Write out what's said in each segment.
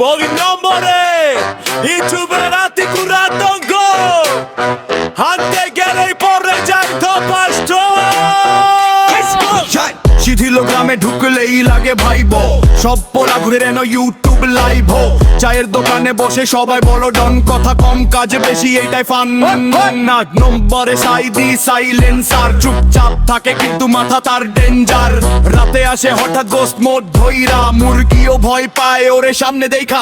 বগি নম্বরে ইউটিউবের আতিকুর আতঙ্ক হাতে গেলেই পরে যায় ধপাস শিথিল গ্রামে ঢুকলেই লাগে ভাইব সব পোলা ঘুরে রেন ইউটিউব লাইভ চায়ের দোকানে বসে সবাই বলো ডন কথা কম কাজে বেশি এইটাই ফান না নম্বরে সাইদি সাইলেন্সার চুপচাপ থাকে কিন্তু মাথা তার ডেঞ্জার রাতে আসে হঠাৎ গোস্ট মোড ধইরা মুরগিও ভয় পায় ওরে সামনে দেখা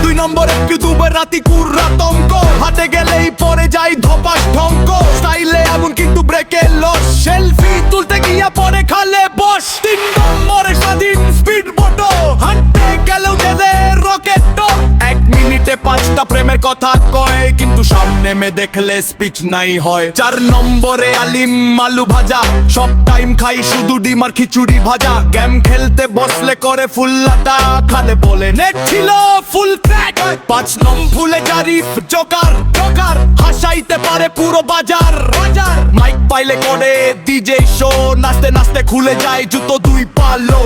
2 নম্বরে ইউটিউবের আতিকুর আতঙ্ক হাতে গেলেই পরে যায় ধপাস ঢঙ্ক স্টাইলে এমন কিন্তু ব্রেকে লস সেলফি তুলতে গিয়া পরে খালে বস 3 নম্বরে স্বাধীন স্পিড বোটো হাঁটতে গেলেও দেদে রকেট টপ 1 মিনিটে 5টা প্রেমের কথা কয় কিন্তু সামনে মে দেখলে স্পিচ নাই হয় 4 নম্বরে আলিম আলু ভাজা সব টাইম খাই শুধু ডিম আর খিচুড়ি ভাজা গেম খেলতে বসলে করে ফুল্লাটা খালে বলে নেট ছিল ফুল ক্র্যাক 5 নম্বর ফুলে জারিফ জোকার জোকার হাসাইতে পারে পুরো বাজার বাজার মাইক পাইলে করে ডিজে শো নাচতে নাচতে খুলে যায় জুতো 2 পালো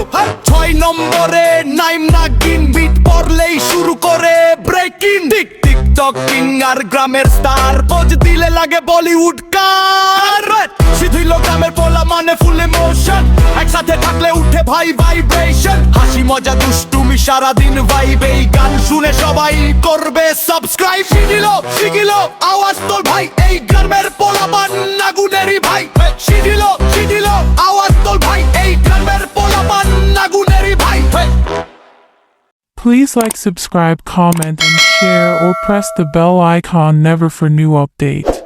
6 নম্বরে নাইম নাগিন বিট পড়লেই শুরু করে ব্রেকিং টিক টিক টকিং আর গ্রামের স্টার পোজ দিলে লাগে বলিউড কার শিথিল গ্রামের পোলা মানে ফুল ইমোশন একসাথে থাকলে উঠে ভাই ভাইব্রেশন হাসি মজা দুষ্টুমি সারাদিন ভাইবে এই গান শুনে সবাই করবে সাবস্ক্রাইব শিথিল আওয়াজ তোল ভাই এই গ্রামের পোলাপান নাগুনেরই ভাই শিথিল আওয়াজ তোল ভাই এই গ্রামের পোলাপান নাগুনেরই ভাই Please like, subscribe, comment and share or press the bell icon never for new update.